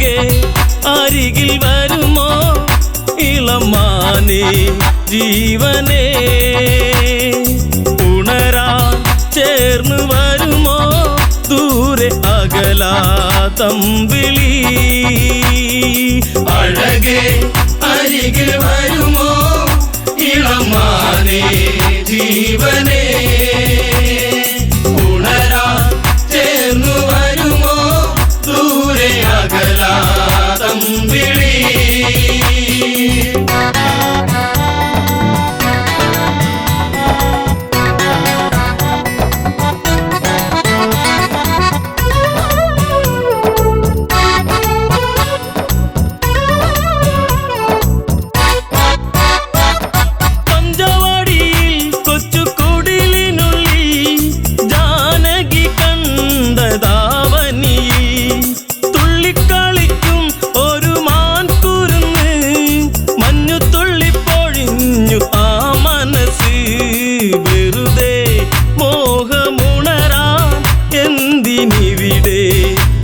അഴകേ അരികിൽ വരുമോ ഇളമാനേ ജീവനേ ഉണരാൻ ചേർന്ന് വരുമോ ദൂരെ അകലാതമ്പിളി അഴകേ അരികിൽ വരുമോ ഇളമാനേ ജീവനേ ഉണരാൻ ചേർന്നു വരുമോ ദൂരെ അകലാതമ്പിളി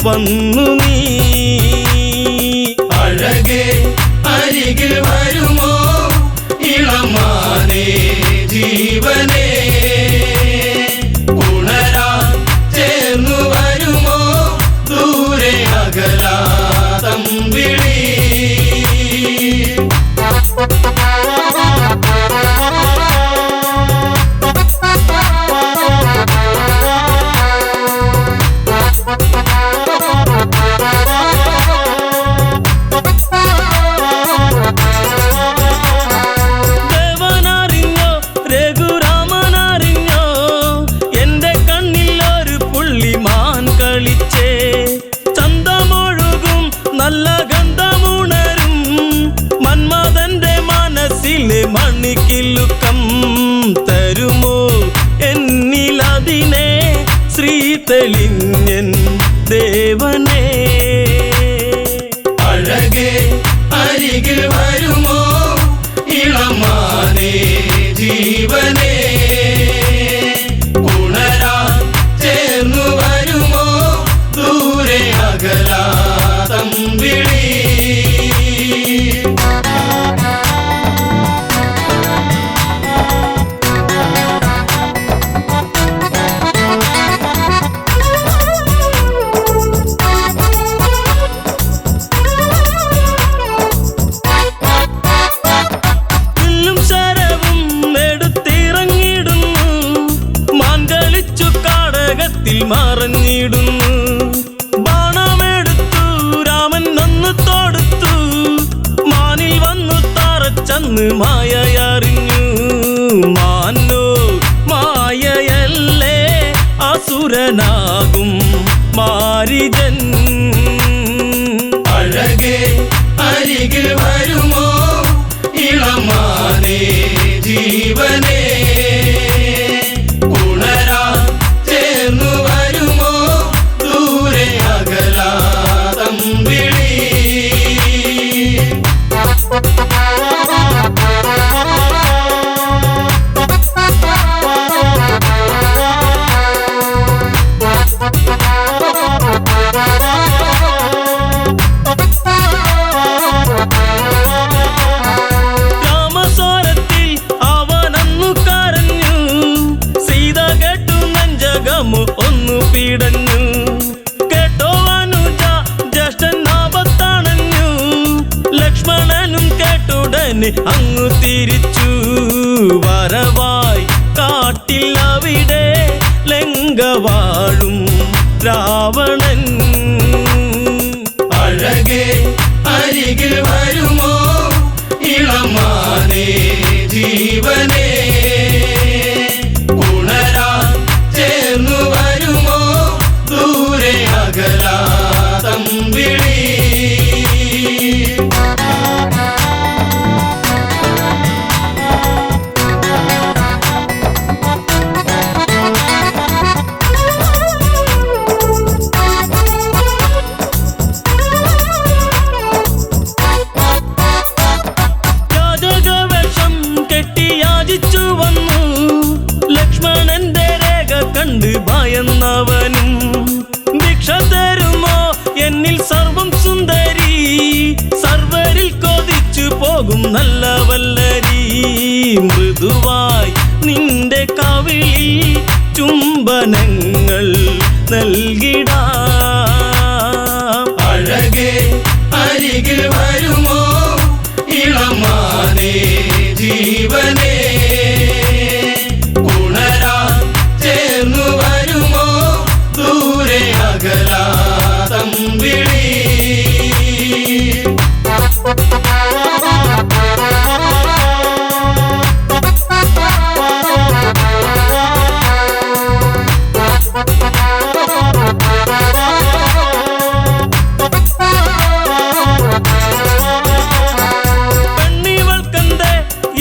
വന്നു നീ അഴകേ അരികിൽ വരുമോ ഇളമാനേ ജീവനേ ഉണരാൻ ചേർന്നു വരുമോ ദൂരെ അകലാതമ്പിളി നല്ല ഗന്ധമുണരും മന്മഥന്റെ മനസ്സിലെ മണിക്കിലുക്കം തരുമോ എന്നിലതിനെ ശ്രീ തെളിഞ്ഞൻ ദേവനേ അഴകേ അരികിൽ വരുമോ ഇളമാനേ ജീവനേ ഉണരാൻ ചേർന്നു വരുമോ ദൂരെ അകലാതമ്പിളി മറഞ്ഞിടുന്നു ബാണമെടുത്തു രാമൻ നന്നു തൊടുത്തു മാനിൽ വന്നു തറച്ചന്ന് മായയറിഞ്ഞു മാനോ മായയല്ലേ അസുരനാകും മാരിജൻ അഴകേ അരികിൽ വരുമോ ഇളമാനേ ജീവനേ ഉണരാൻ ചേർന്നു വരുമോ ദൂരെ അകലാതമ്പിളി രാമസ്വരത്തിൽ അവനന്നു കരഞ്ഞു സീത കേട്ടു നെഞ്ചകമു ഒന്നു പീടഞ്ഞു കേട്ടോ അനുജ ജ്യേഷ്ഠൻ ആപത്തണഞ്ഞു ലക്ഷ്മണനും കേട്ടുടനെ അങ്ങു തിരിച്ചു വരവായി കാട്ടിൽ അവിടെ ലങ്ക വാഴും രാവണൻ അഴകേ അരികിൽ വരുമോ ഇളമാനേ ജീവനേ ഉണരാൻ ചേർന്നു വരുമോ ദൂരെ അകലാതമ്പിളി നല്ല വല്ലരി മൃദുവായി നിന്റെ കവിളിൽ ചുംബനങ്ങൾ നൽകിടാം. അഴകേ അരികിൽ വരുമോ ഇളമാനേ ജീവനേ, ഉണരാൻ ചേർന്നു വരുമോ ദൂരെ അകലാതമ്പിളി.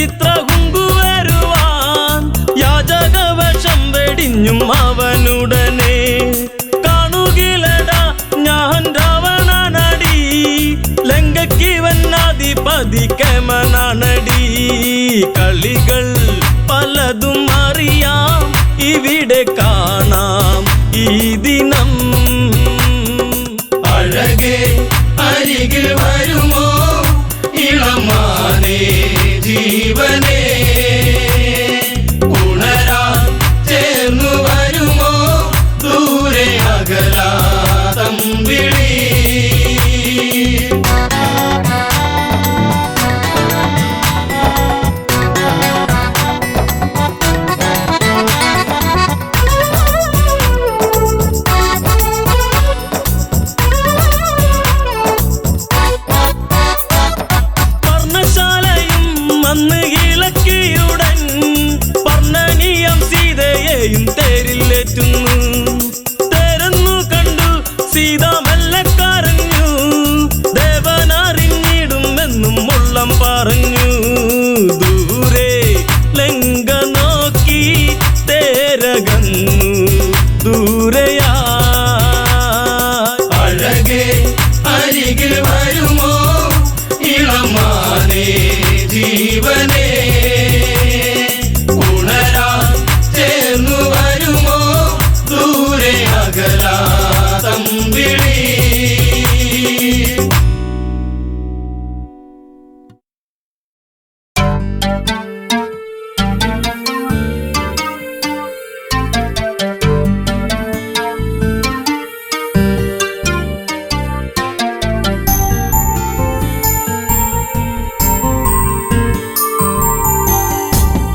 ഇത്ര കുങ്കുവരുവാൻ യാചകവശം വെടിഞ്ഞും അവനുടനെ കാണുകിലടാ ഞാൻ രാവണനടി, ലങ്കയ്ക്കിവനാധിപതി കേമനാണടി. കളികൾ പലതും അറിയാം ഇവിടെ കാണാം ഈ ദിനം. അഴകേ അരികിൽ വരുമോ ഇളമാനേ ജീവനേ, ഉണരാൻ ചേർന്നു വരുമോ ദൂരെ അകലാതമ്പിളി. അന്ന് ഇളക്കിയുടൻ പർണനീയം സീതയെയും തേരിലേറ്റുന്നു. തേരെന്നു കണ്ടു സീത മെല്ലെ കരഞ്ഞു, ദേവനറിഞ്ഞിടുമെന്നും ഉള്ളം പറഞ്ഞു. ദൂരെ ലങ്ക നോക്കി തേരകന്നു ദൂരയാ. അഴകേ അരികിൽ വരുമോ ഇളമാനേ ജീവനേ, ഉണരാൻ ചേർന്നു വരുമോ ദൂരെ അകലാതമ്പിളി.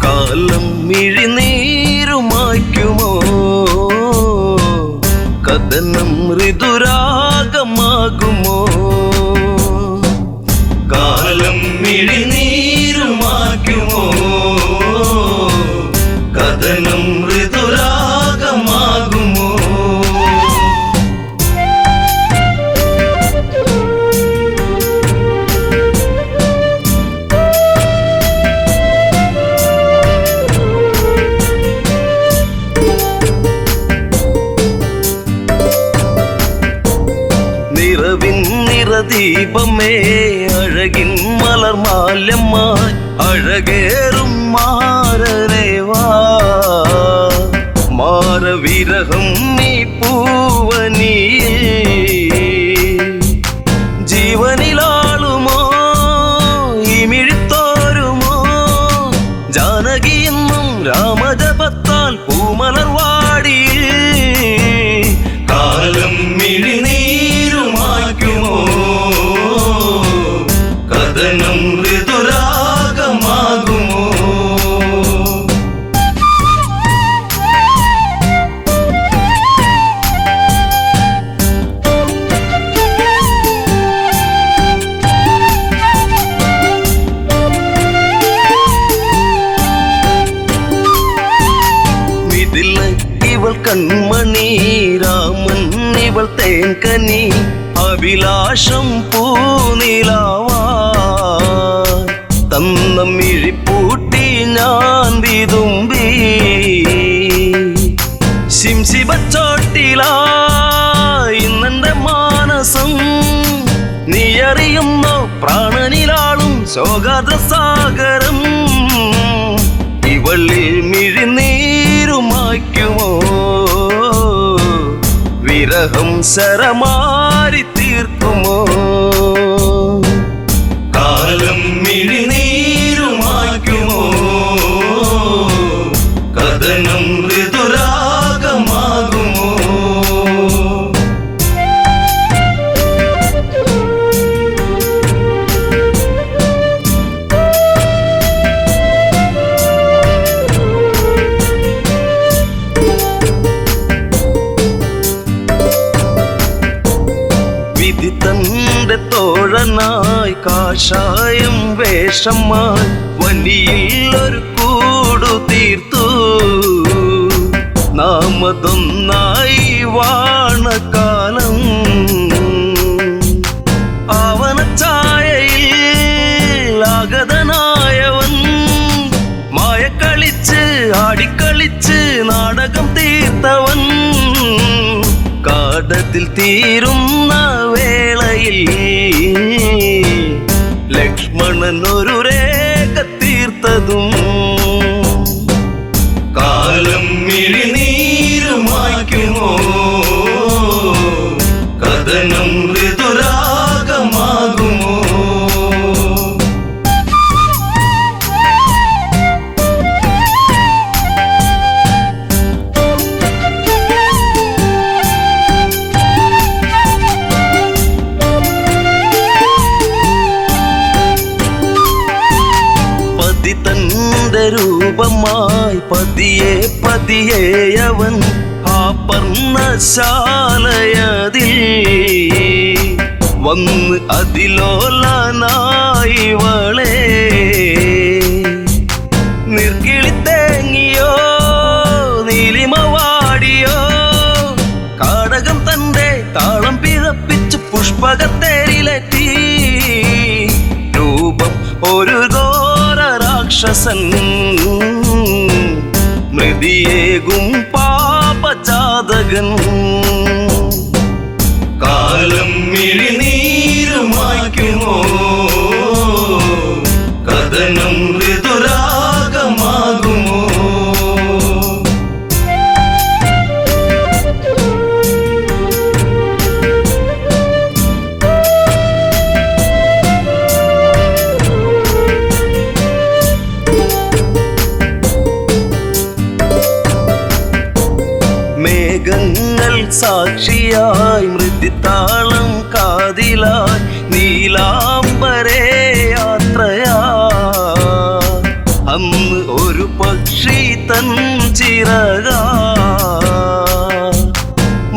കാലം മിഴിനീരുമായ്ക്കുമോ കഥനം ഋതുരാഗമാകുമോ. കാലം മിഴിനീരുമാക്കുമോ കഥനം ഋതുരാഗമാകുമോ. ദീപമേ അഴകിൻ മലർമാല്യമായി അഴകേറും മാരരേവാ. മാരവിരഹം നീ പൂവനീ ജീവനിലാളുമോ ഇമിഴിത്തോരുമോ. ജാനകിയെന്നും രാമജപത്താൽ പൂമലർവാടി. കാലം മിഴിനീരുമാക്കുമോ കഥനം ഋതുരാഗമാകുമോ. ഇവൾ കൺമണി രാമൻ ഇവൾ തേൻകനി അഭിലാഷം പൂനിലാവാ. തന്നമിഴിപ്പൂട്ടി ഞാൻ വിതുമ്പി ശിംശിബച്ചോട്ടിലായി ഇന്നെന്റെ മാനസം. നീ അറിയുന്നോ പ്രാണനിലാളും ശോകാദ്രസാഗരം. ഇവളിൽ മിഴിനീരുമായ്ക്കുമോ വിരഹം ശരമാരി തീർക്കുമോ. കാലം മിഴിനീ തോഴനായി കാഷായം വേഷമായി വനിയിൽ ഒരു കൂടു തീർത്തു നാമതൊന്നായി വാണകാലം ആവനച്ചായയിൽ ആഗതനായവൻ മായക്കളിച്ച് ആടിക്കളിച്ച് നാടകം തീർത്തവൻ കാടത്തിൽ തീരുന്ന വേളയിൽ ലക്ഷ്മണൻ ഒരു രേഖ തീർത്തതും കാലം മിഴിനീരുമായ്ക്കുമോ കഥനം ഋതുരാഗമാകുമോ തന്റെ രൂപമായി പതിയെ പതിയെ അവൻ ആ പർണശാലയതിൽ വന്ന് അതിലോലനായി വളേ നിർക്കിളിത്തേങ്ങിയോ നീലിമവാടിയോ കാടകം തന്റെ താളം പിഴപ്പിച്ച് പുഷ്പകത്തേരിലെത്തി രൂപം ഒരു രാക്ഷസൻ മൃതിയേകും പാപജാതകൻ കാലം മിഴിനീരുമായ്ക്കുമോ കഥനം ഋതുരാഗമാകുമോ മേഘങ്ങൾ സാക്ഷിയായി മൃദുതാളം കാതിലായി നീലാംബരേ യാത്രയാ അന്ന് ഒരു പക്ഷി തൻ ചിറക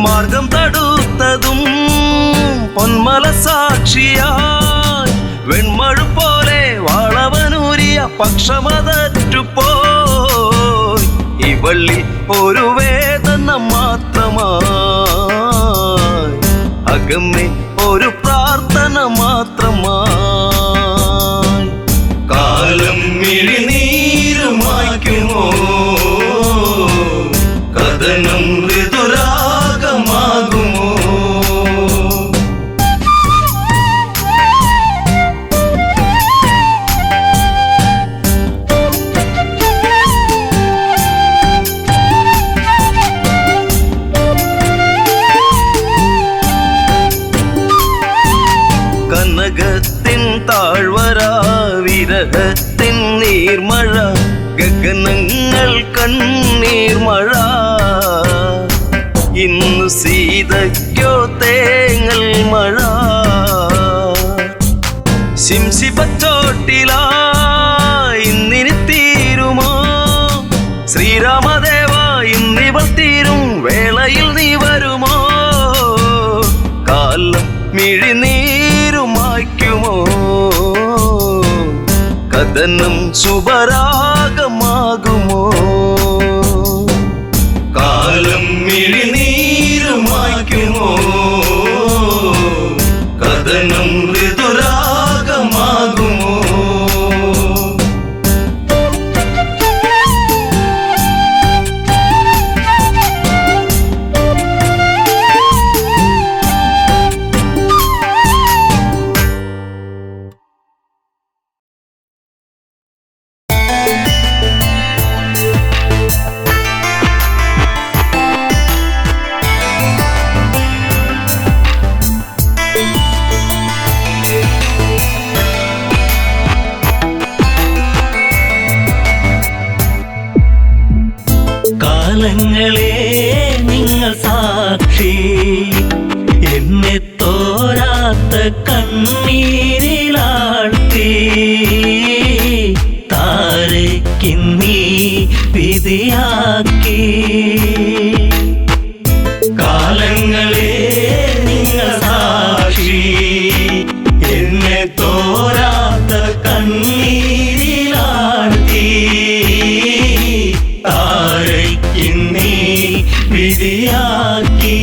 മാർഗം തടുത്തതും പൊന്മല സാക്ഷിയായി വെൺമഴു പോലെ വാളവനൂരിയ പക്ഷമതറ്റുപോയി ഇവളിൽ ഒരു വേദന മാത്രമായി അകമേ ഒരു പ്രാർത്ഥന മാത്രമായി കാലം മിഴിനീരുമായ്ക്കുമോ കഥനം ഋതുരാഗമാകുമോ കനകത്തിൻ താഴ്വര വിരഹത്തിൻ നീർമഴ ഗഗനങ്ങൾ കണ്ണീർമഴ ഇന്നു സീതയ്ക്കോ തേങ്ങൽ മഴ ശിംശിപ്പച്ചോട്ടിലായി ഇന്നിനി തീരുമോ ശ്രീരാമദേവ ഇന്നിവൾ തീരും വേളയിൽ നീ വരുമോ കാലം മിഴിനീരുമായ്ക്കുമോ കഥനം ശുഭരാഗമാകുമോ കാലം മിഴിനീരുമായ്ക്കുമോ കഥനം ഋതുരാഗമാകുമോ കാലങ്ങളെ നിങ്ങൾ സാക്ഷി എന്നെ തോരാത്ത കണ്ണീരിലാഴ്ത്തി താരയ്ക്കിന്നീ വിധിയാക്കി കാലങ്ങളെ നിങ്ങൾ സാക്ഷി തോരാത്ത കണ്ണീരിലാഴ്ത്തി താരയ്ക്കിന്നീ വിധിയാക്കി.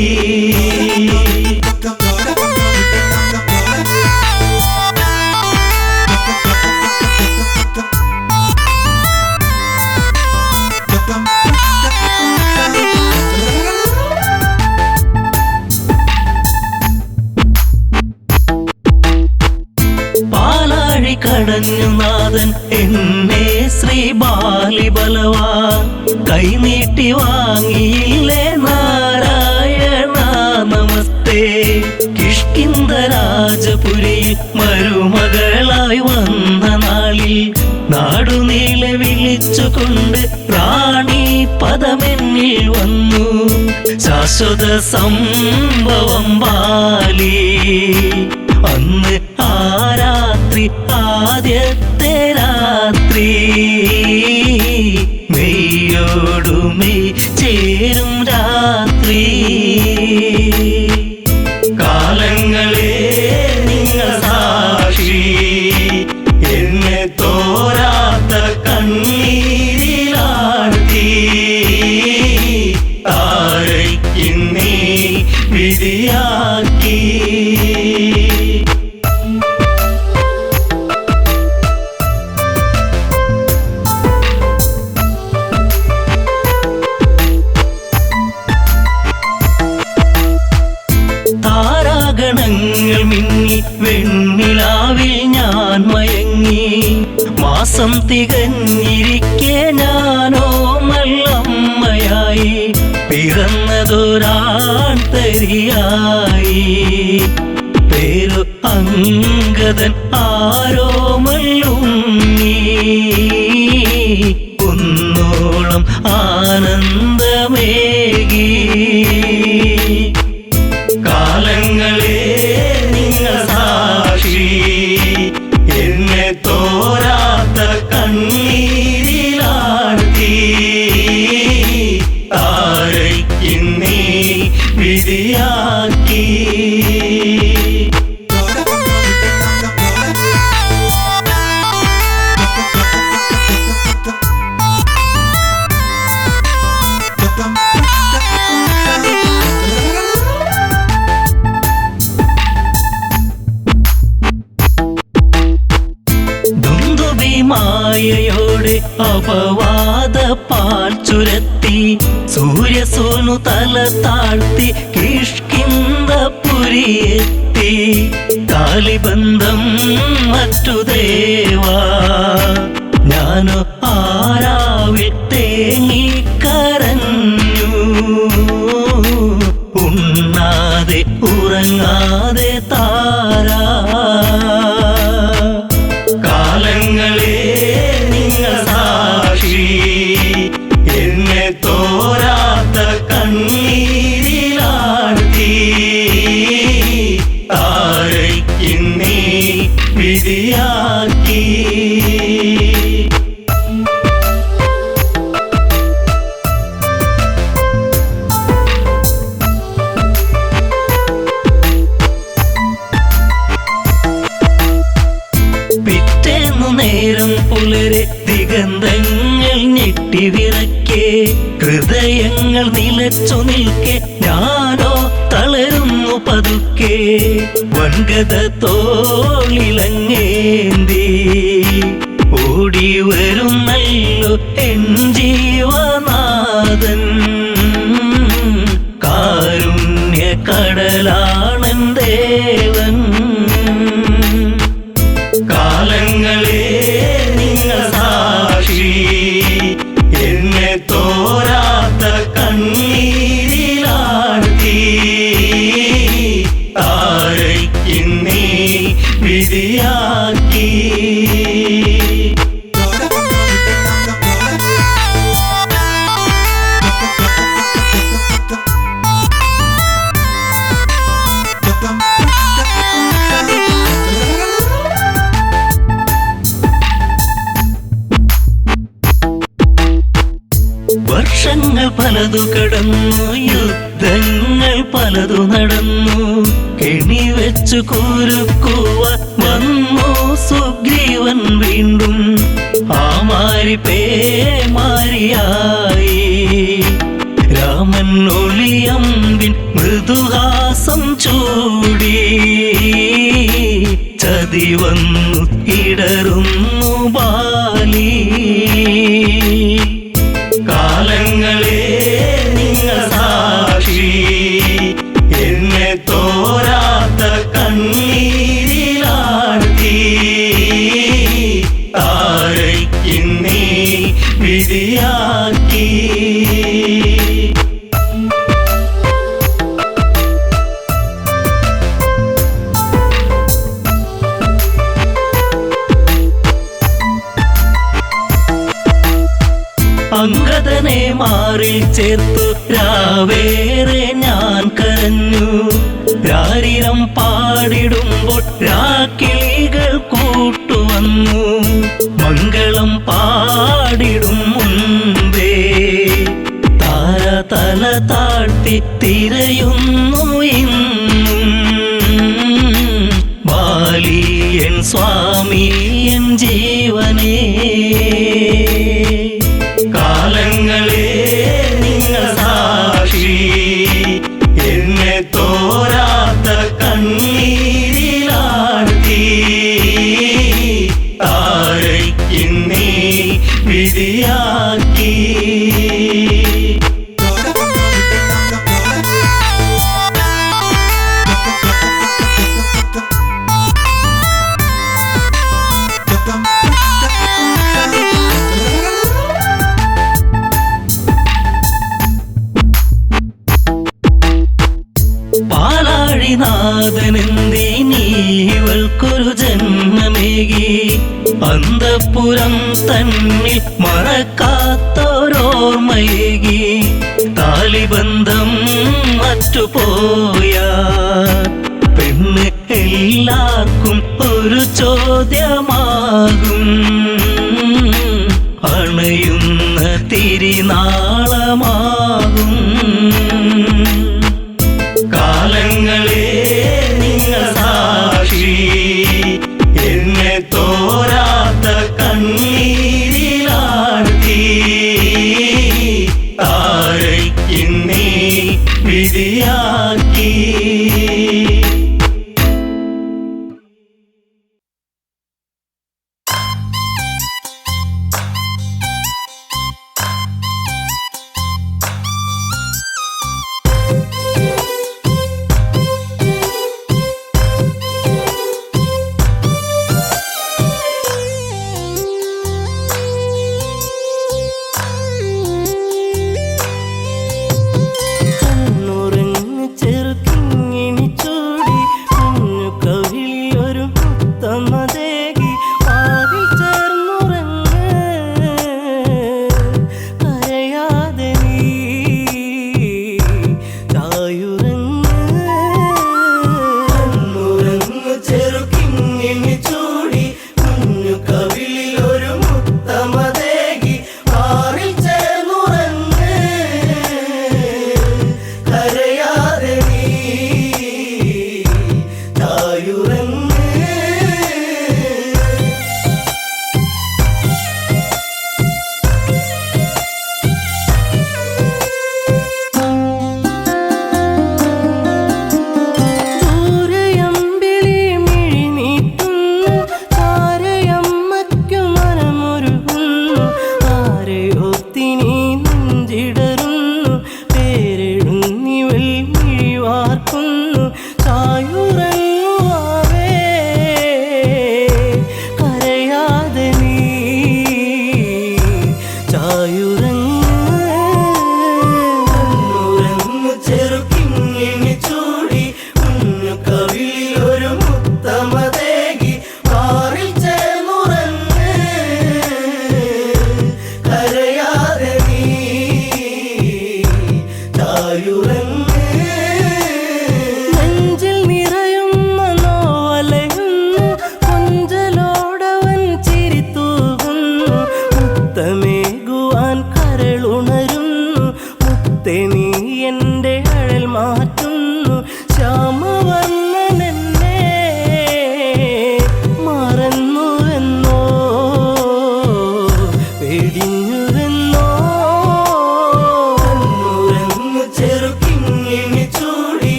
പാലാഴി കടഞ്ഞു നാഥൻ എന്നെ ശ്രീ ബാലിബലവാ കൈനീട്ടി വാങ്ങിയില്ലേ നാരായണ നമസ്തേ. കിഷ്കിന്ധ രാജപുരിയിൽ മരുമകളായി വന്ന നാളിൽ നാടുനീളെ വിളിച്ചുകൊണ്ട് റാണി പദമെന്നിൽ വന്നു. ശാശ്വത സംഭവം ബാലി അന്ന് ആ രാത്രി ആദ്യത്തെ രാത്രി മെയ്യോടുമെയ് ചേരും രാത്രി. കാലങ്ങളെ നിങ്ങൾ സാക്ഷി എന്നെ തോരാത്ത കണ്ണീരിലാഴ്ത്തി താരയ്ക്കിന്നീ വിധിയാക്കി. താരാഗണങ്ങൾ മിന്നി വെണ്ണിലാവിൽ ഞാൻ മയങ്ങി. മാസം തികഞ്ഞിരിക്കെ ഞാനോ നല്ലമ്മയായി പിറന്നതൊരാൺതരിയായി. പേരു അങ്കദൻ ആരോമല്ലുണ്ണി കുന്നോളം ആനന്ദമേകി. കാലങ്ങളെ നിങ്ങൾ സാക്ഷി എന്നെ തോരാത്ത കണ്ണീരിലാഴ്ത്തി താരയ്ക്കിന്നീ വിധിയാക്കി. മായയോടെ അപവാദ പാൽ ചുരത്തി സൂര്യസോനു തല താഴ്ത്തി കിഷ്കിന്ധപുരിയെത്തി. കാലിബന്ധം മറ്റു ദേവാ ഞാനോ ആരാവിൽ തേങ്ങിക്കരഞ്ഞു. ഉണ്ണാതെ ഉറങ്ങാതെ താരാ. കാലങ്ങളെ നിങ്ങൾ സാക്ഷി എന്നെ തോരാത്ത കണ്ണീരിലാഴ്ത്തി താരയ്ക്കിന്നീ വിധിയാക്കി. പിറ്റേന്നു നേരം പുലരെ ദിഗന്ധങ്ങൾ ഞെട്ടിവിറക്കെ ഹൃദയങ്ങൾ നിലച്ചു നിൽക്കെ ഞാനോ തളരുന്നു പതുക്കെ. വൻഗത തോളിലങ്ങേന്തി ഓടി വരുന്നല്ലോ എൻ ജീവനാഥൻ. കാരുണ്യ കടലാണൻ ദേവൻ. കാലങ്ങളെ നിങ്ങൾ സാക്ഷി എന്നെ തോരാത്ത കണ്ണീരിലാഴ്ത്തി താരയ്ക്കിന്നീ വിധിയാക്കി. വർഷങ്ങൾ പലതു കടന്നു, യുദ്ധങ്ങൾ പലതു നടന്നു, കെണി വെച്ചു കുരുക്കുവാൻ വന്നു സുഗ്രീവൻ വീണ്ടും ആ മാരി പേമാരിയായി. രാമൻ ഒളിയമ്പിൻ മൃദുഹാസം ചൂടി ചതി വന്നു ഇടറുന്നു ബാലി. കാലങ്ങളെ നിങ്ങൾ സാക്ഷി, എന്നെ തോരാത്ത കണ്ണീരിലാഴ്ത്തി താരയ്ക്കിന്നീ വിധിയാക്കി. അംഗദനെ മാറിൽ ചേർത്തു രാവേറെ ഞാൻ കരഞ്ഞു. രാരിരം പാടിടുമ്പോൾ രാക്കിളികൾ കൂട്ടുവന്നു. മംഗളം പാടിടും മുൻപേ താര തല താഴ്ത്തി തിരയുന്നു ഇന്നും. ബാലിയൻ സ്വാമി എൻ ജീവനേ. കാലങ്ങളെ നിങ്ങൾ സാക്ഷി, എന്നെ തോരാത്ത കണ്ണീരിലാഴ്ത്തി താരയ്ക്കിന്നീ വിധിയാക്കി. പാലാഴിനാഥനെന്തിനീവൾക്കൊരു ജന്മമേകി. അന്തഃപുരം തന്നിൽ മറക്കാത്തോരോർമ്മയേകി. താലിബന്ധം മറ്റുപോയ പെണ്ണ് എല്ലാവർക്കും ഒരു ചോദ്യമാകും. അണയുന്ന തിരിനാളമാകും. കാലങ്ങളെ നിങ്ങൾ സാക്ഷി, എന്നെ തോരാത്ത കണ്ണീരിലാഴ്ത്തി താരയ്ക്കിന്നീ വിധിയാക്കി.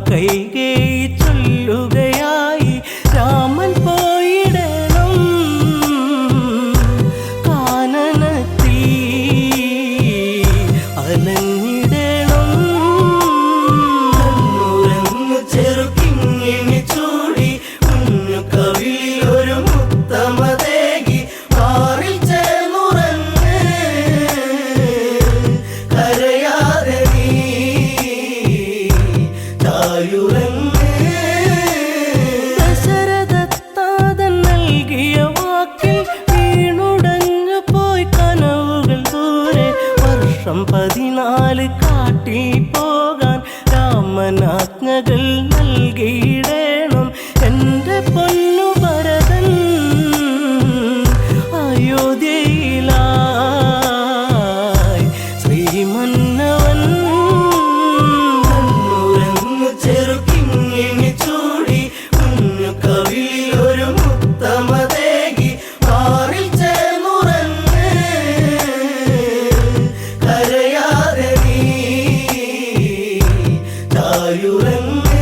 കൈകേയി ചൊല്ലുകയായി രാമൻ പോയിടണം കാനനത്തിൽ അലഞ്ഞിടണം കണ്ണുരങ്ങു ചെറുക്കിങ്ങിണി ചൂടി കുഞ്ഞു കവിളിൽ ഒരു മുത്തമതേകി മാറിൽ ചേർന്നുറങ്ങ് കരയാതെ നീ തായുറങ്ങ് ദശരഥത്താതൻ നൽകിയ വാക്കിൽ വീണുടഞ്ഞു പോയി കനവുകൾ ദൂരെ വർഷം 14 കാട്ടിൽ പോകാൻ രാമനാജ്ഞകൾ നൽകിയിടേണം എൻ്റെ പൊന്നു ഭരതൻ അയോധ്യയിലായി ശ്രീമന്നവൻ കണ്ണുരങ്ങു ചെറുക്കിങ്ങിണി ചൂടി കുഞ്ഞു കവിളിൽ ഒരു മുത്തമതേകി മാറിൽ ചേർന്നുറങ്ങ് കരയാതെ നീ തായുറങ്ങ്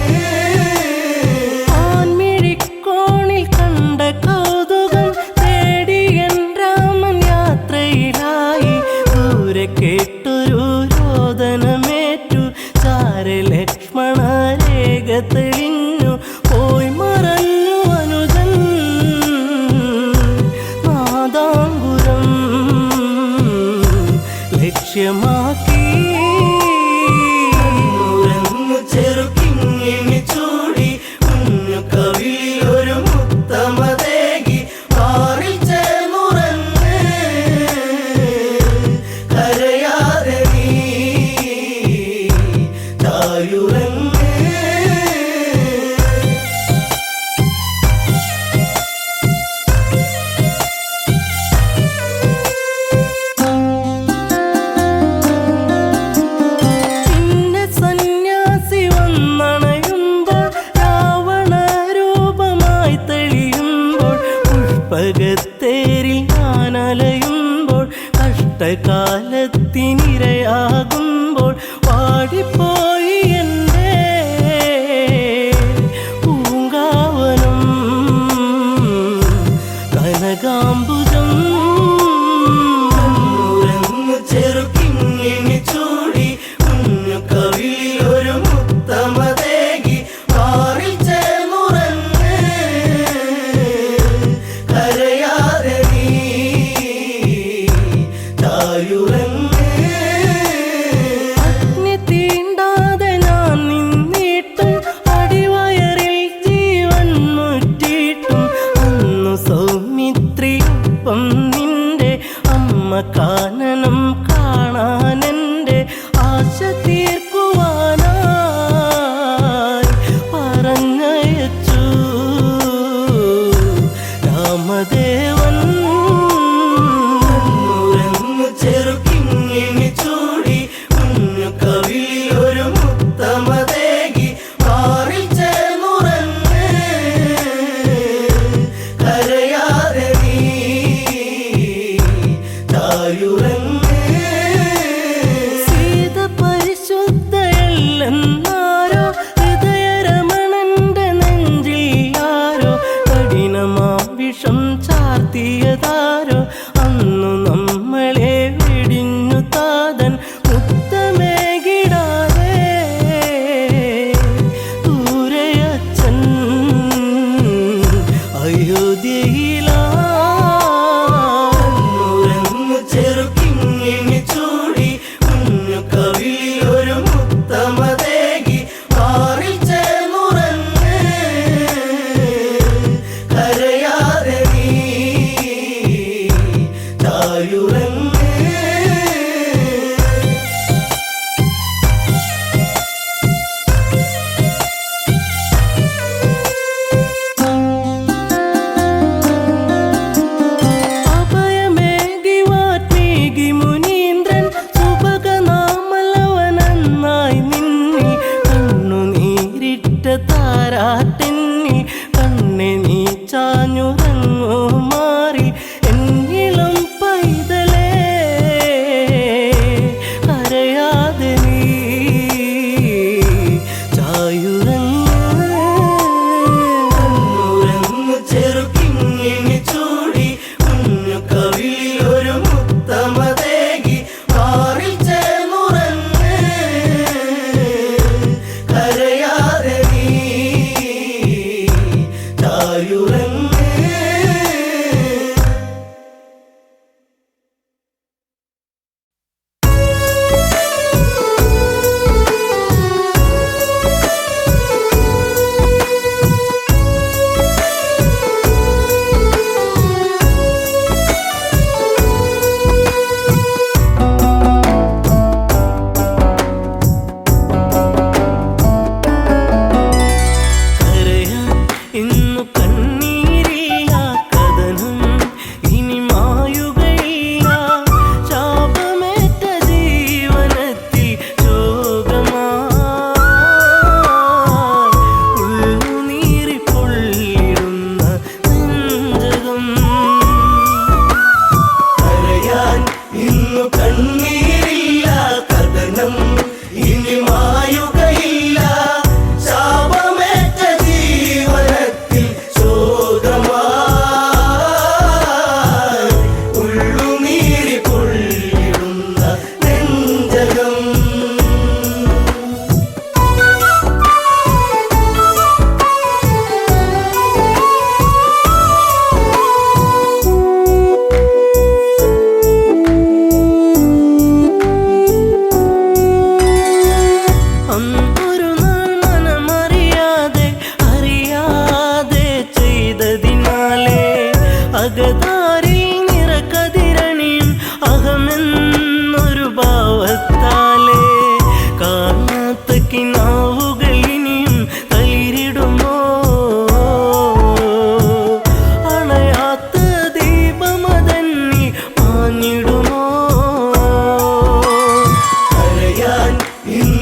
ആൺമിഴിക്കോണിൽ കണ്ട കൗതുകം തേടി എൻ രാമൻ യാത്രയിലായി ദൂരെ കേട്ടൊരു രോദനമേറ്റു ചാരെ ലക്ഷ്മണ രേഖ തെളിഞ്ഞു പോയി മറഞ്ഞു അനുജൻ നാദാംബുരം ലക്ഷ്യമാക്കി കണ്ണുരങ്ങു ചെറുക്കിങ്ങിണി ചൂടി കുഞ്ഞു കവിളിൽ ഒരു മുത്തമതേകി മാറിൽ ചേർന്നുറങ്ങ് കരയാതെ നീ തായുറങ്ങ് പിന്നെ സന്യാസി വന്നണയുമ്പോൾ രാവണ രൂപമായി തെളിയുമ്പോൾ പുഷ്പകത്തേരിൽ ഞാനലയുമ്പോൾ കഷ്ടകാലത്തിനിരയാകുമ്പോൾ വാടിപ്പോയി എൻ്റെ പൂങ്കാവനം കനകാംബുജം കണ്ണുരങ്ങു ചെറുക്കിങ്ങിണി ചൂടി കുഞ്ഞു കവിളിൽ ഒരു മുത്തമതേകി മാറിൽ ചേർന്നുറങ്ങ് കരയാതെ നീ തായുറങ്ങ് അഗ്നി തീണ്ടാൻ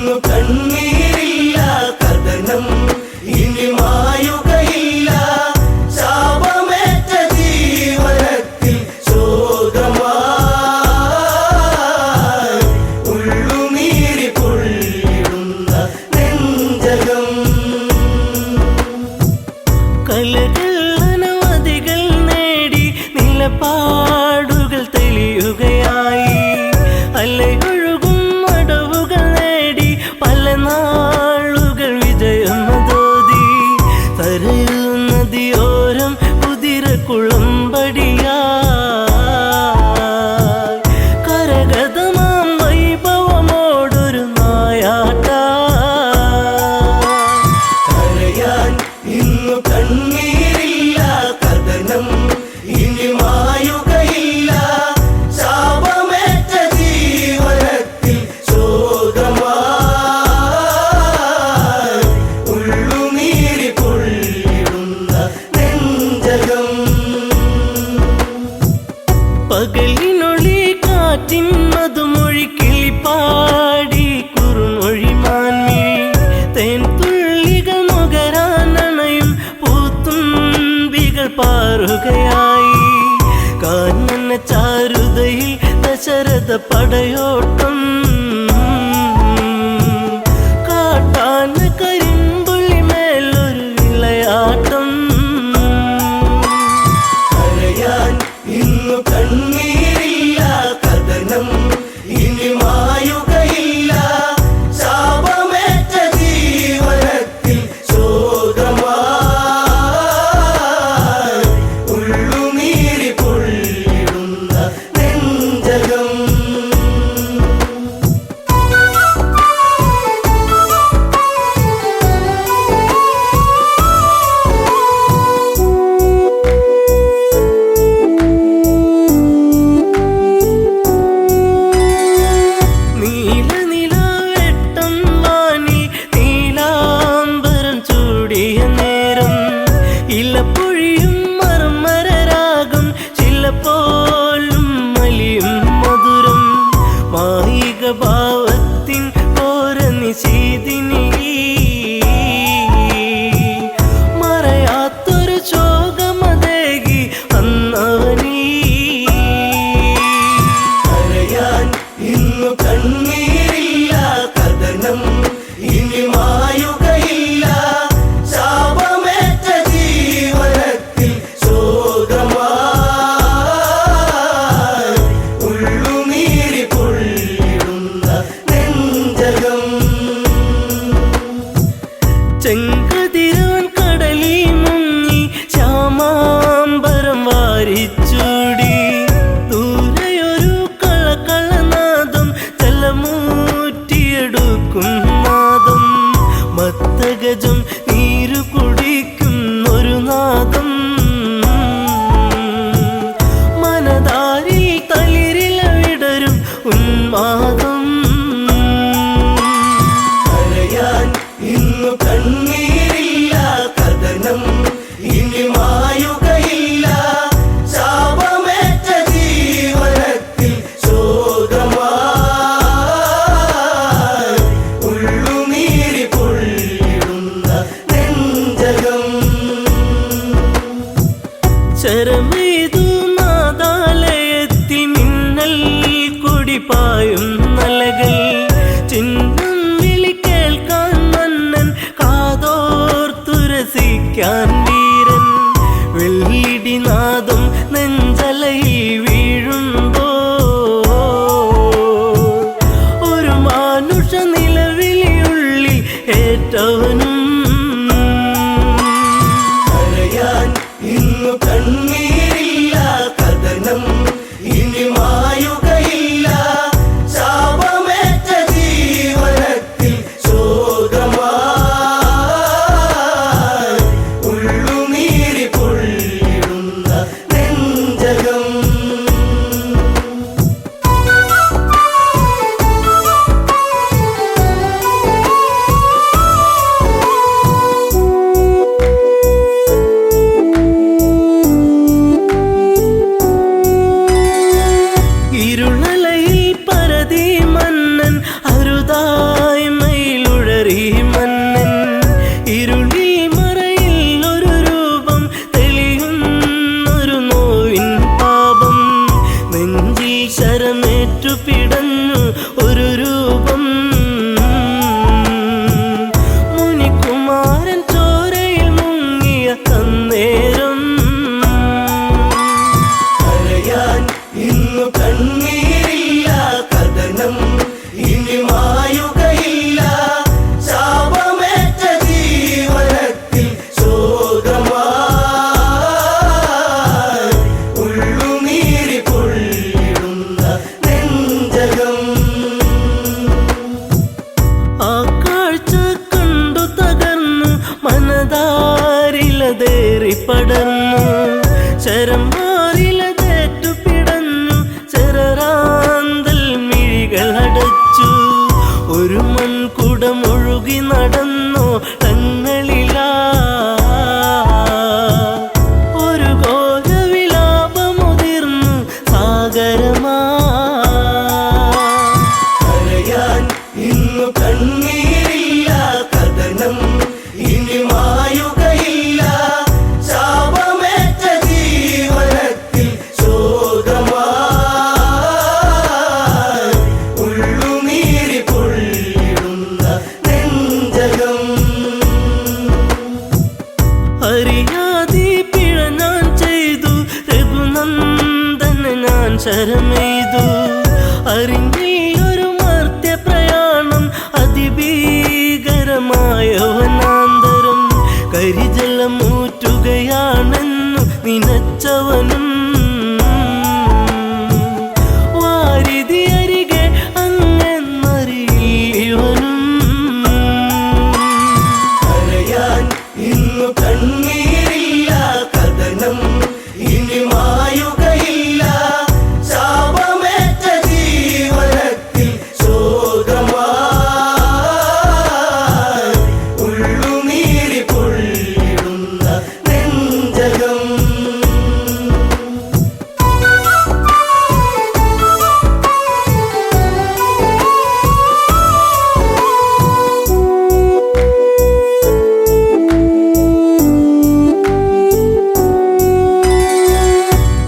ഇന്നു കണ്ണീരില്ല കഥനം ഇനി മായുകയില്ല ശാപമേറ്റ ജീവനത്തിൽ ശോകമായി ഉള്ളുനീരി പൊള്ളിടുന്ന നെഞ്ചകം കലകൾ അനവധികൾ നേടി നിലപാടുകൾ തെളിയുകയായി അലയൊഴുകും അടവുകൾ നേടി പല നാളുകൾ വിജയമതോതി തരയൂ നദിയോരം കുതിരക്കുളമ്പടിയാ കരഗതമാം വൈഭവമോടൊരു നായാട്ട കരയാൻ ഇന്നു കണ്ണീരില്ല കഥനം ഇനി മായുകയില്ല ശാപമേറ്റ ജീവനത്തിൽ ശോകമായി ഉള്ളുനീരി പൊള്ളിടുന്ന നെഞ്ചകം പകലിനൊളി കാറ്റിൻ മധുമൊഴി കിളിപ്പാടി കുറുമൊഴി മാൻമിഴി തേൻ തുള്ളികൾ നുകരാനണയും പൂത്തുമ്പികൾ പാറുകയായി കാനന ചാരുതയിൽ ദശരഥ പടയോട്ടം കാട്ടാന കരിമ്പുള്ളി മേലൊരു വിളയാട്ടം കരയാൻ ഇന്നു കണ്ണീരില്ല കഥനം ഇനി മായുകയില്ല ശാപമേറ്റ ജീവനത്തിൽ ശോകമായി ഉള്ളുനീരി പൊള്ളിടുന്ന നെഞ്ചകം നീലനിലാവെട്ടം വാനിൽ നീലാംബരം ചൂടിയ നേരം ഇലപ്പൊഴിയും മർമരരാഗം ചിലപ്പോലും മലിയും മധുരം മായിക ഭാവത്തിൻ ഓരനിശീതിനി മറയാത്തൊരു ശോകമതേകി അന്നവനീ കരയാൻ ഇന്നു കണ്ണീരില്ല കഥനം ഇനി മായുകയില്ല ശാപമേറ്റ ജീവനത്തിൽ ശോകമായി ഉള്ളുനീരി പൊള്ളിടുന്ന നെഞ്ചകം ചെങ്കതിരാൻ കടലി മുങ്ങി ശ്യാമാംബരം വാരിച്ചൂടി ദൂരെയൊരു കളകളനാദം ജലമൂറ്റിയെടുക്കും നാദം മത്തഗജം നീരു കുടിക്കും ഒരു നാദം മനതാരിൽ തളിരില വിടരും ഉന്മാദം കരയാൻ ഇന്നു കണ്ണീരില്ല കഥനം ഇനി മായുകയില്ല ശാപമേറ്റ ജീവനത്തിൽ ശോകമായി ഉള്ളുനീരി പൊള്ളിടുന്ന നെഞ്ചകം ശരമെയ്തു നാദാലയത്തിൽ മിന്നൽ കുടിപ്പായും നലകൾ ചിഹ്നം വിളി കേൾക്കാൻ മന്നൻ കാതോർത്തുരസിക്കാൻ വീരൻ വെള്ളിടിനാദം നെഞ്ചലയിൽ വീഴുമ്പോ ഒരു മാനുഷ നിലവിളിയുള്ളിൽ ഏറ്റവനും കരയാൻ ഇന്നു കണ്ണീരില്ല കഥനം ഇനി മായുകയില്ല ശാപമേറ്റ ജീവനത്തിൽ ശോകമായി ഉള്ളുനീരി പൊള്ളിടുന്ന നെഞ്ചകം ആ കാഴ്ച കണ്ടു തകർന്നു മനതാരിലതേറി പടർന്നു ശരമാറിലതേറ്റു പിടഞ്ഞു ചെറാന്തൽ മിഴികൾ അടച്ചു ഒരു മൺകുടമൊഴുകി നടന്നു തങ്ങളിലാ ഒരു ഘോരവിലാപമുതിർന്നു സാഗരമാ കരയാൻ ഇന്നു കണ്ണീരില്ല കഥനം ഇനി മായുകയില്ല ശാപമേറ്റ ജീവനത്തിൽ ശോകമായി ഉള്ളുനീരി പൊള്ളിടുന്ന നെഞ്ചകം അറിയാതെ പിഴ ഞാൻ ചെയ്തു രഘുനന്ദന ഞാൻ ശരമെയ്തു അറിഞ്ഞൊരു മർത്യപ്രയാണം അതിഭീകരമായ വനാന്തരം കരിജലമൂറ്റുകയാണെന്നു നിനച്ചവനും വാരിധി അരികെ അങ്ങെന്നറിയിവനും കരയാൻ ഇന്നു കണ്ണീരില്ല കഥനം ഇനി മായുകയില്ല ശാപമേറ്റ ജീവനത്തിൽ ശോകമായി ഉള്ളുനീരി പൊള്ളിടുന്ന നെഞ്ചകം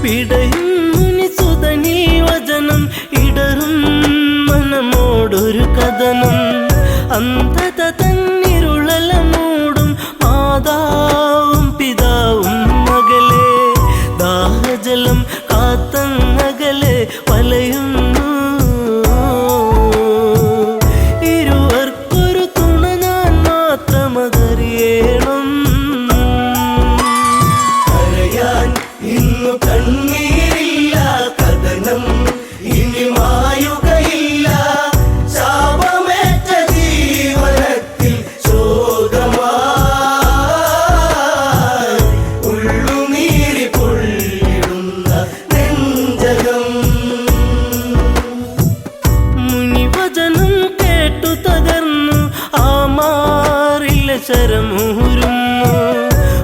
പിടയും മുനിസുതനീ വചനം ഇടറും മനമോടൊരു കഥനം അന്ധത തന്നിരുളല മൂടും മാതാവും പിതാവും മകളെ ദാഹജലം കാത്തങ്ങകലെ വലയുന്നു ഇരുവർക്കൊരു തുണ ഞാൻ മാത്രമതറിയണം കരയാൻ ഇന്നു കണ്ണീരില്ല കഥനം ഇനി മായുകയില്ല ശാപമേറ്റ ജീവനത്തിൽ ശോകമായി ഉള്ളുനീരി പൊള്ളിടുന്ന നെഞ്ചകം മുനിവചനം കേട്ടു തകർന്നു ആ മാറില ശരമൂരുന്നു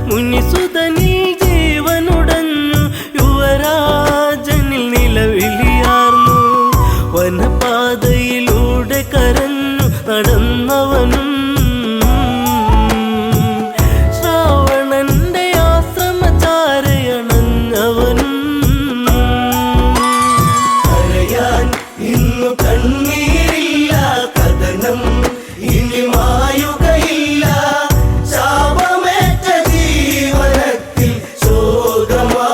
മുനിസുതനിൽ ജീവനുടഞ്ഞു യുവരാജനിൽ നിലവിളിയാർന്നു വനപാതയിലൂടെ കരഞ്ഞു നടന്നവനും ശ്രാവണന്റെ ആശ്രമചാരയണഞ്ഞവനും കരയാൻ ഇന്നു കണ്ണീരില്ല കഥനം ഇനി മായുകയില്ല ശാപമേറ്റ ജീവനത്തിൽ ശോകമായി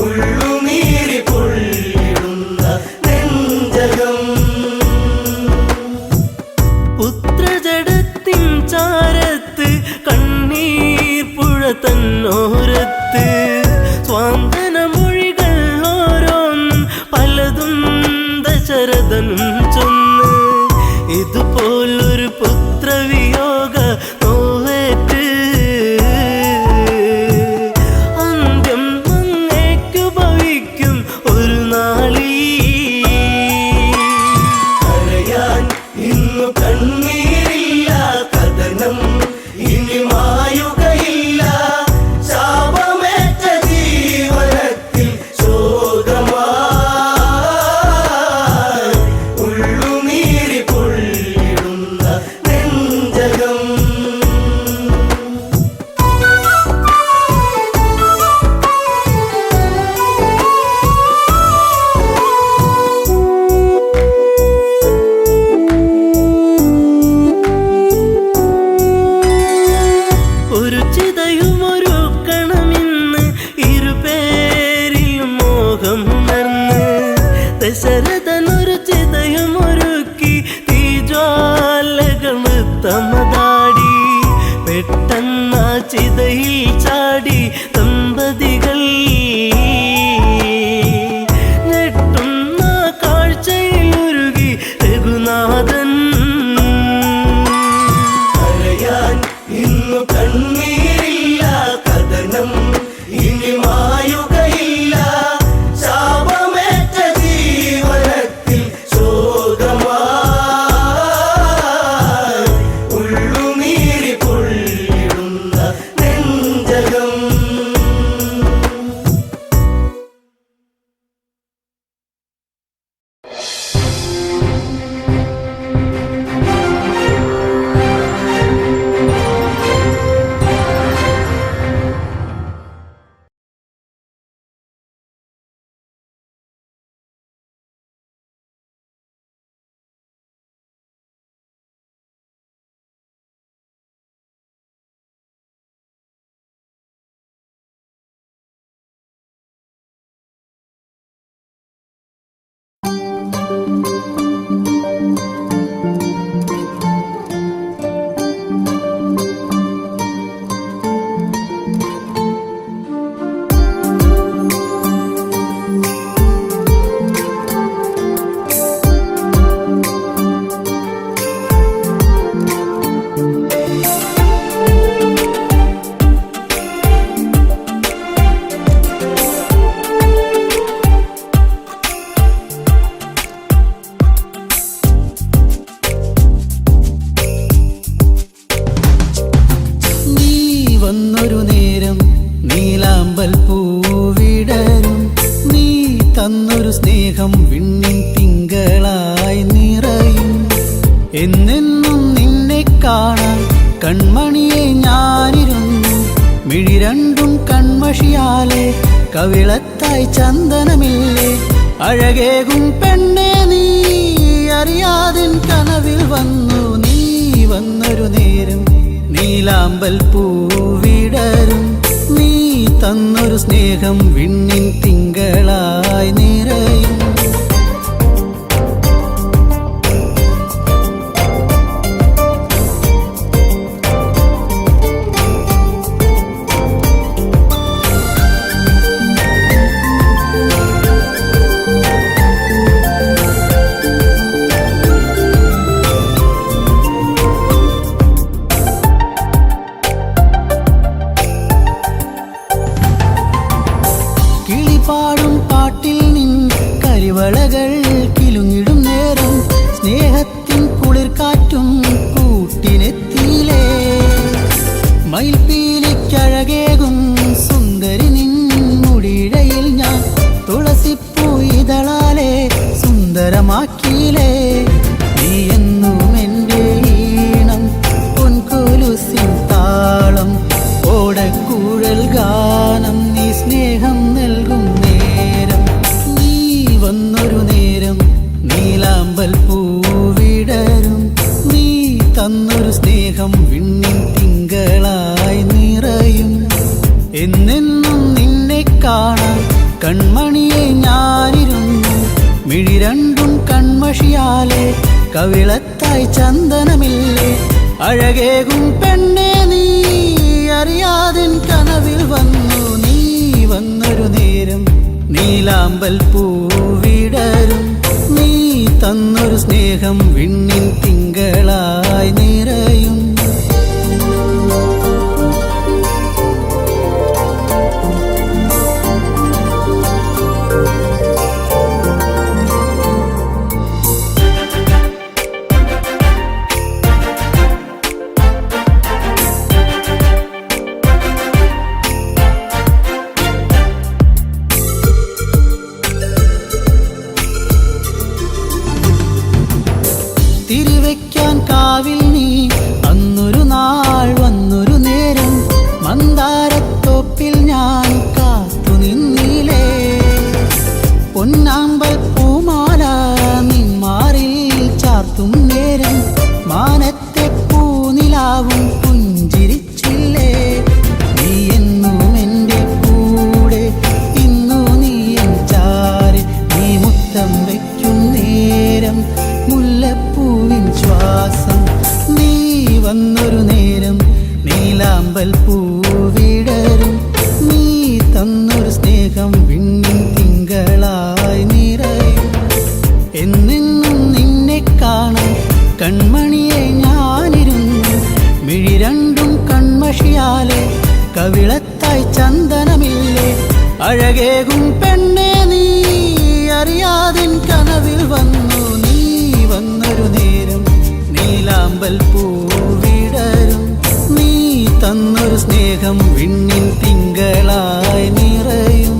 ഉള്ളുനീരി പൊള്ളിടുന്ന നെഞ്ചകം പുത്രജടത്തിൻ ചാരത്ത് കണ്ണീർ പുഴ തന്നോരത്ത് സ്വാന്തന മൊഴികൾ ഓരോന്നും പലതും ദശരഥനും ചൊന്ന് ഇതുപോലൊരു പുത്രവിയോഗ നോവേറ്റ് അന്ത്യം അങ്ങേക്കു ഭവിക്കും ഒരു നാളീ കരയാൻ ഇന്നു കണ്ണീരില്ല കഥനം ഇനി മായുകയില്ല ശാപമേറ്റ ജീവനത്തിൽ ശോകമായി ഉള്ളുനീരി പൊള്ളിടുന്ന നെഞ്ചകം ഒരു ചിതയുമൊരുക്കണമെന്ന് ഇരുപേരിലും മോഹമുണർന്ന് ദശരഥനൊരു ചിതയുമൊരുക്കി തീജ്വാലകൾ തമതാടി പെട്ടെന്ന ചിതയിൽ ചാടി ദമ്പതികൾ ഞെട്ടുന്ന കാഴ്ചയിലുരുകി രഘു എന്നെന്നും നിന്നെ കാണാൻ കൺമണിയെ ഞാനിരുന്നു. മിഴി രണ്ടും കൺമഷിയാലെ കവിളത്തായി ചന്ദനമില്ലേ. അഴകേകും പെണ്ണെ നീ അറിയാതിൻ കനവിൽ വന്നു. നീ വന്നൊരു നേരം നീലാമ്പൽ പൂവിടരും. നീ തന്നൊരു സ്നേഹം വിണ്ണിൻ തിങ്കളായി നിറയും. കിളിപാടും പാട്ടിൽ നിൻ കരിവളകൾ കിലുങ്ങിടും നേരം സ്നേഹത്തിൻ കുളിർക്കാറ്റും കൂട്ടിനെത്തിയിലേ. മയിൽപ്പീലിക്കഴകേകും സുന്ദരി നിൻ മുടിയിഴയിൽ ഞാൻ തുളസിപ്പൂ ഇതളാലെ സുന്ദരമാക്കിയിലേ. നീ എന്നും എൻ്റെ ഈണം പൊൻകൊലുസിൻ താളം ഓടക്കൂഴൽ ഗാനം. നീ സ്നേഹം നൽകും നേരം നീ വന്നൊരു നേരം നീലാമ്പൽ പൂവിടരും. നീ തന്നൊരു സ്നേഹം വിണ്ണിൻ തിങ്കളായി നിറയും. എന്നെന്നും നിന്നെ കാണാൻ കൺമണിയെ ഞാനിരുന്നു. മിഴി രണ്ടും കൺമഷിയാലെ കവിളത്തായി ചന്ദനമില്ലേ. അഴകേകും പെണ്ണെ നീ അറിയാതിൻ കനവിൽ വന്നു. നീ വന്നൊരു നേരം നീലാമ്പൽ പൂവിടരും. നീ തന്നൊരു സ്നേഹം വിണ്ണിൻ തിങ്കളായി നിറയും. തിരിവെക്കാൻ കാവിൽ നീ അന്നൊരു നാൾ വന്നൊരു നേരം മന്ദാരത്തോപ്പിൽ ഞാൻ കാത്തു നിന്നിലേ. പൊന്നാമ്പൽ പൂമാല നിന്മാറിൽ ചാർത്തും നേരം മാനത്തെ പൂനിലാവും പുഞ്ചിരിച്ചില്ലേ. നീ എന്നും എൻ്റെ കൂടെ ഇന്നു നീ എൻ ചാരെ. നീ മുത്തം വയ്ക്കും നേരം മുല്ലപ്പൂവിൻ ശ്വാസം. നീ വന്നൊരു നേരം നീലാമ്പൽ പൂവിടരും. നീ തന്നൊരു സ്നേഹം വിണ്ണിൻ തിങ്കളായി നിറയും. എന്നെന്നും നിന്നെ കാണാൻ കൺമണിയെ ഞാനിരുന്നു. മിഴി രണ്ടും കൺമഷിയാലെ കവിളത്തായി ചന്ദനമില്ലേ. അഴകേകും പെണ്ണെ നീ അറിയാതിൻ കനവിൽ വന്നു. നീ വന്നൊരു നേരം നീലാമ്പൽ പൂവിടരും. നീ തന്നൊരു സ്നേഹം വിണ്ണിൻ തിങ്കളായി നിറയും.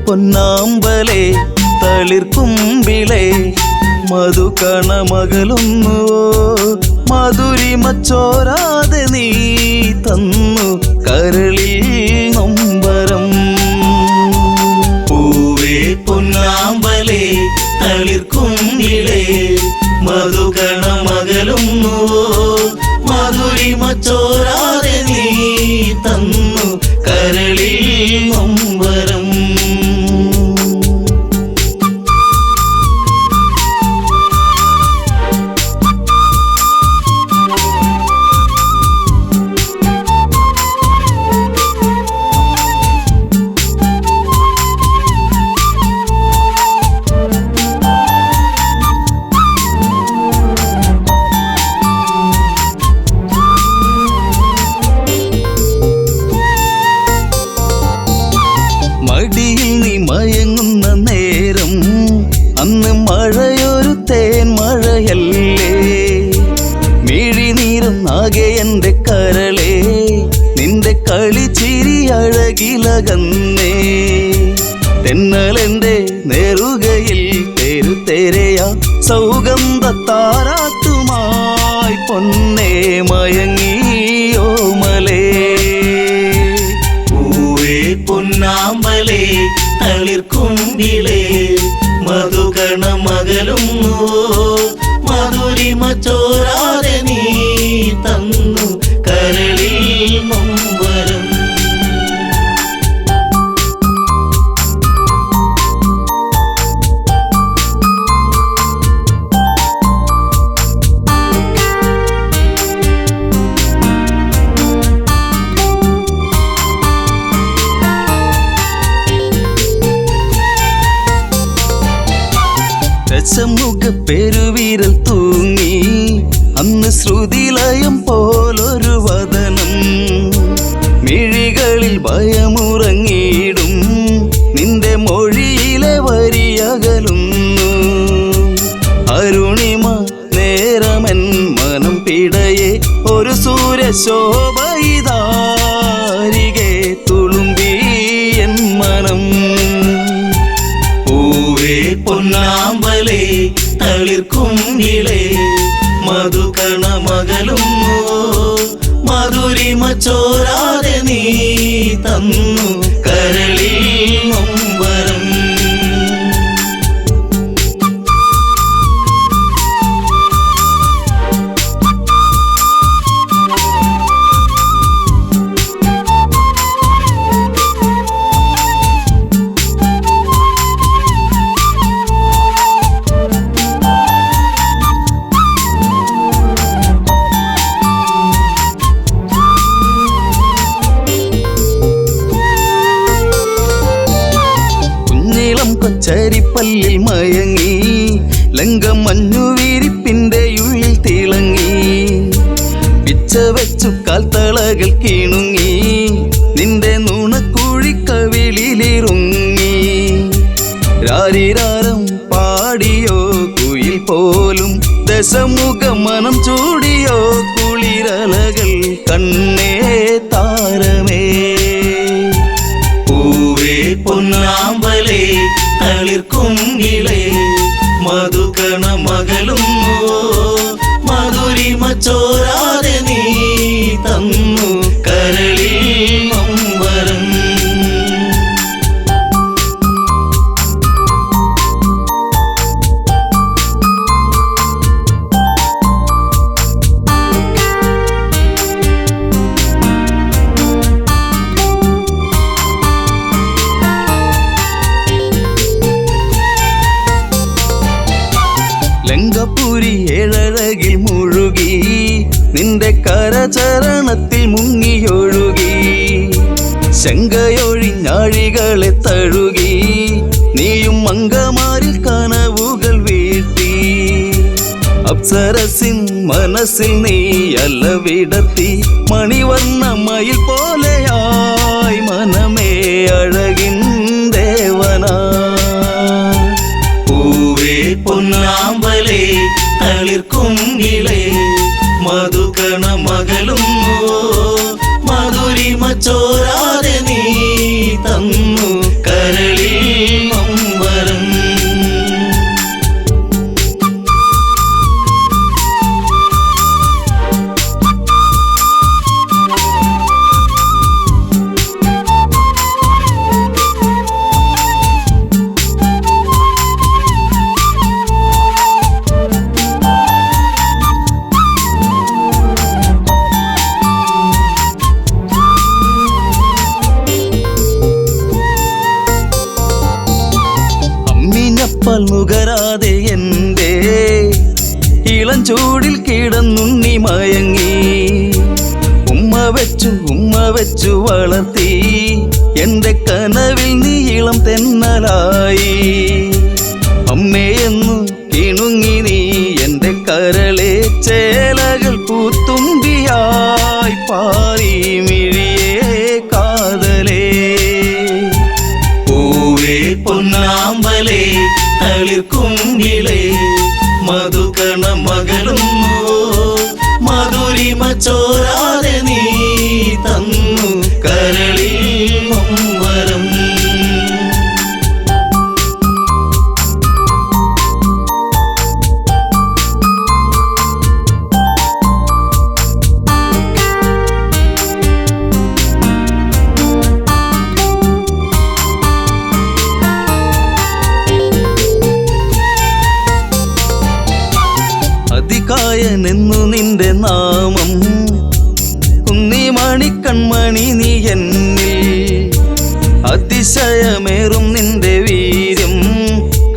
പൊന്നാമ്പലേ തളിർക്കുമ്പിളേ മധുകണമകലുന്നുവോ. മധുരിമച്ചോരാതെ നീ തന്നു കരളിൽ നൊമ്പരം. പൂവേ പൊന്നാമ്പലേ തളിർക്കുമ്പിളേ മധുകണമകലുന്നുവോ. മധുരിമച്ചോരാതെ നീ തന്നു കരളിൽ നൊമ്പരം. അഴകിലകന്നേ തെന്നലെന്റെ നേറുകയിൽ തെരുതെരയാ സൗഗന്ധത്താരാട്ടുമായി പൊന്നേ മയങ്ങിയോമലേ പൂവേ പൊന്നാമ്പലേ തളിർക്കുമ്പിളേ മധുകണമകലും മധുരിമ ചോരാതെ നീ തന്നു കരളിൽ നൊമ്പരം. രസമുഖ പെരുവിരൽ തൂങ്ങി അന്ന് ശ്രുതിലയം പോലൊരു വദനം മിഴികളിൽ ഭയമുറങ്ങിയിടും നിന്റെ മൊഴിയിലെ വരിയകലുന്നു അരുണിമ നേരമൻ മനം പിടയെ ഒരു സൂര്യശോഭയിതാരികെ തുളുമ്പി എൻ മനം പൂവേ പൊന്നാമ്പലേ തളിർക്കുമ്പിളേ മധുകണമകലും മധുരിമ ചോരാതെ നീ തന്നു കരളിൽ നൊമ്പരം. കൊച്ചരിപ്പല്ലിൽ മയങ്ങി ലങ്കമഞ്ഞു വിരിപ്പിന്റെ ഉള്ളിൽ തിളങ്ങി പിച്ച വെച്ചു കാൽത്തളകൾ കിണുങ്ങി നിന്റെ നുണക്കുഴിക്കവിളിലിറുങ്ങി രാരിരാരം പാടിയോ കുയിൽ പോലും ദശമുഖ മനം ചൂടിയോ കുളിരലകൾ കണ്ണേ താരമേ പൂവേ പൊന്നാമ്പലേ തളിർക്കുമ്പിളേ മധുകണമകലും മധുരിമ ചോരാതെ നീ തന്നു കരളിൽ നൊമ്പരം. ലങ്കപുരി ഏഴഴകിൽ മുഴുകി നിന്റെ കരചരണത്തിൽ മുങ്ങിയൊഴുകി ശങ്കയൊഴിഞ്ഞാഴികളെ തഴുകി നീയും മങ്കമാരിൽ കനവുകൾ വീഴ്ത്തി അപ്സരസിൻ മനസ്സിൽ നീ അലവിടത്തി മണിവർണ്ണ മയിൽ പോലെയായി മനമേ അഴകിൻ ദേവനാ പൂവേ പൊന്നാമ്പലേ തളിർക്കുമ്പിളേ മധുകണമകലും മധുരിമ ചോരാതെ നീ തന്നു കരളിൽ നൊമ്പരം. അമ്മിഞ്ഞപ്പൽ നുകരാതെ എൻ്റെ ഇളം ചൂടിൽ കിടന്നുണ്ണി മയങ്ങി ഉമ്മ വെച്ചു വളർത്തി എൻ്റെ കനവിൽ നീ ഇളം തെന്നലായി അമ്മയെന്നു കിണുങ്ങി നീ എൻ്റെ കരളെ ചേലകൾ പൂത്തുമ്പിയായി പാറി മിഴിയേ കാതലേ പൂവേ പൊന്നാമ്പലേ തളിർക്കുമ്പിളേ മധുകണമകലും മധുരിമ ചോരാതെ നീ തന്നു കരളിൽ പ്രിയനെന്നു നിന്റെ നാമം കുന്നിമണി കൺമണി നീ എന്നിൽ അതിശയമേറും നിന്റെ വീര്യം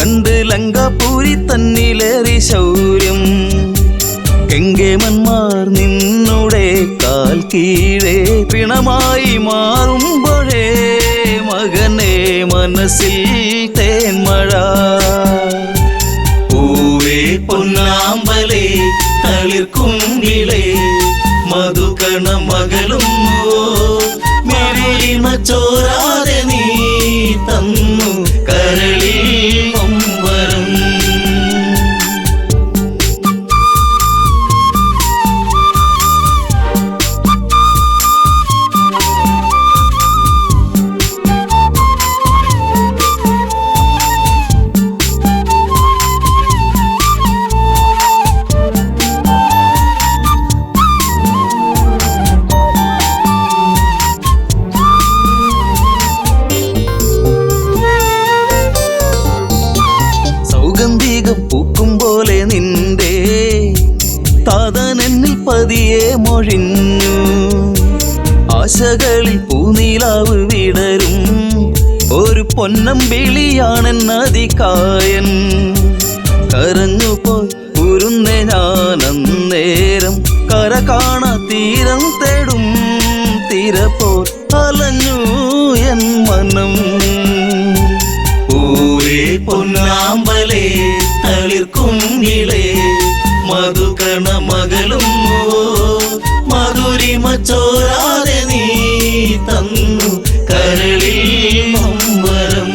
കണ്ട് ലങ്കാപൂരി തന്നിലേറി ശൗര്യം കെങ്കേമന്മാർ നിന്നുടെ കാൽ കീഴേ പിണമായി മാറുമ്പോഴേ മകനെ മനസ്സിൽ തേന്മഴ പൂവേ പൊന്നാമ്പലേ തളിർക്കുങ്കിളേ മധുകണ മകളും മെഴിമ ചോരാതെ നീ തന്നു കരളിൽ നൊമ്പരം പൂക്കും പോലെ നിന്റെ താതനെന്നിൽ പതിയെ മൊഴിഞ്ഞു ആശകളിൽ പൂനീലാവ് വിടരും ഒരു പൊന്നമ്പിളിയാണെന്നതികായൻ കരഞ്ഞുപോയി ഉരുന്നേ ഞാനന്നേരം കര കാണാ തീരം തേടും തിരപ്പോൾ അലഞ്ഞു എൻ മനം പൂവേ പൊന്നാമ്പലേ തളിർക്കുങ്കിളേ മധുകണ മകളും മധുരിമ ചോരാതെ നീ തന്നു കരളിൽ നൊമ്പരം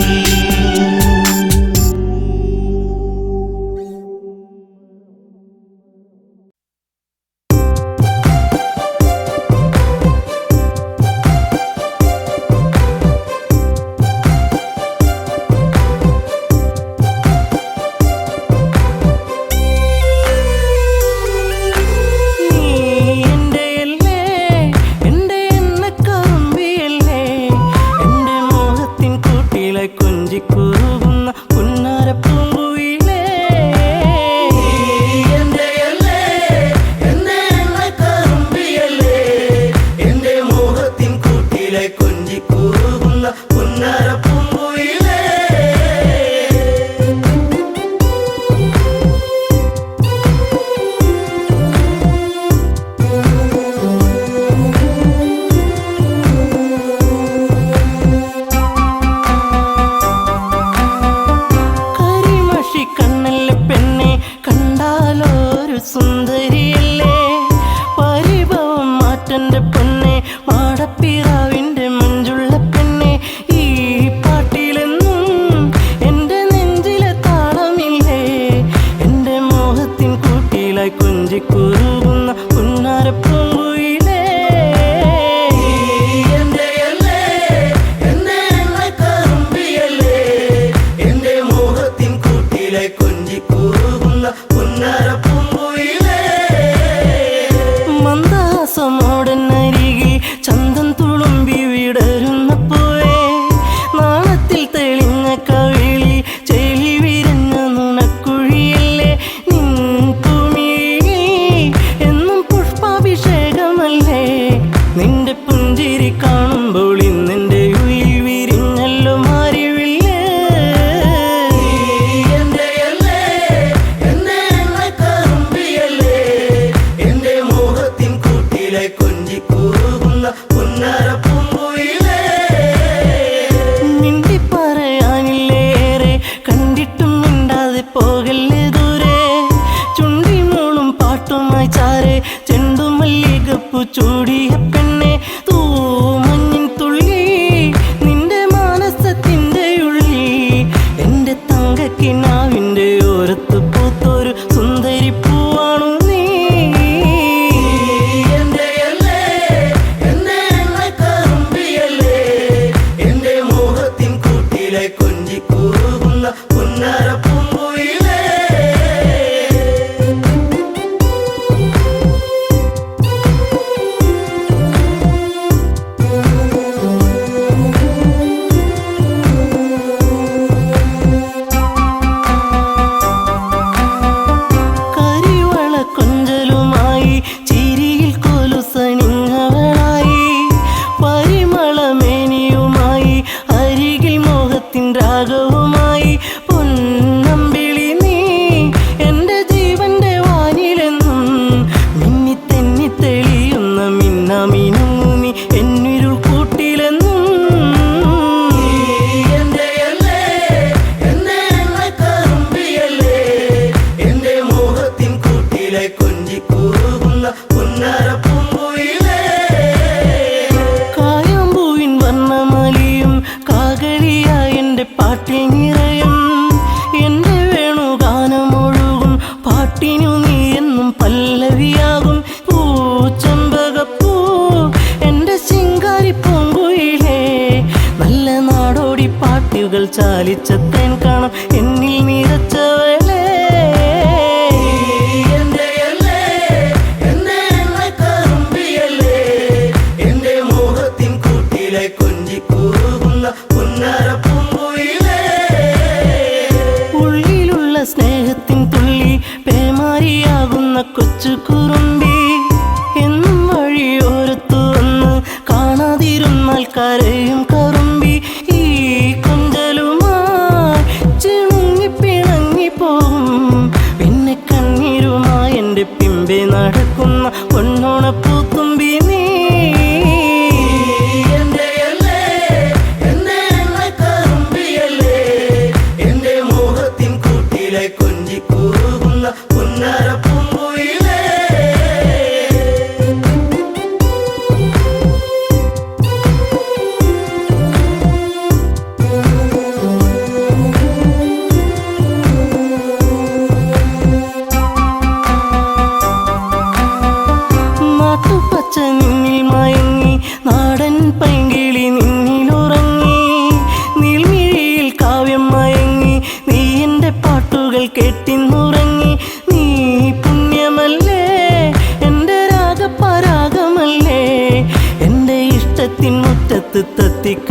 പൊന്നെ മാടപ്പിറാവിന്റെ മഞ്ചുള്ള പെണ്ണെ ഈ പാട്ടുകൾ ചാലിച്ച തേൻ കാണും എന്നിൽ നിറച്ചവളെ. ഉള്ളിലുള്ള സ്നേഹത്തിൻ തുള്ളി പേമാരിയാകുന്ന കൊച്ചു കുറുമ്പി എന്നും വഴിയോരത്തു വന്ന് കാണാതിരുന്നാൽ കരയും കറുമ്പി. ഈ കൊഞ്ചലുമായി ചിണുങ്ങി പിണങ്ങി പോവും പിന്നെ കണ്ണീരുമായി എൻ്റെ പിമ്പെ നടക്കുന്ന പൊന്നോണപ്പൂത്തുമ്പി നീ. നാട്ടുപച്ച നിന്നിൽ മയങ്ങി നാടൻ പൈങ്കിളി നിന്നിലുറങ്ങി. നീൽമിഴിയിൽ കാവ്യം മയങ്ങി നീ എൻ്റെ പാട്ടുകൾ കേട്ടിന്നുറങ്ങി. നീ പുണ്യമല്ലേ എൻ്റെ രാഗപരാഗമല്ലേ എൻ്റെ ഇഷ്ടത്തിൻ മുറ്റത്ത് തത്തിക്ക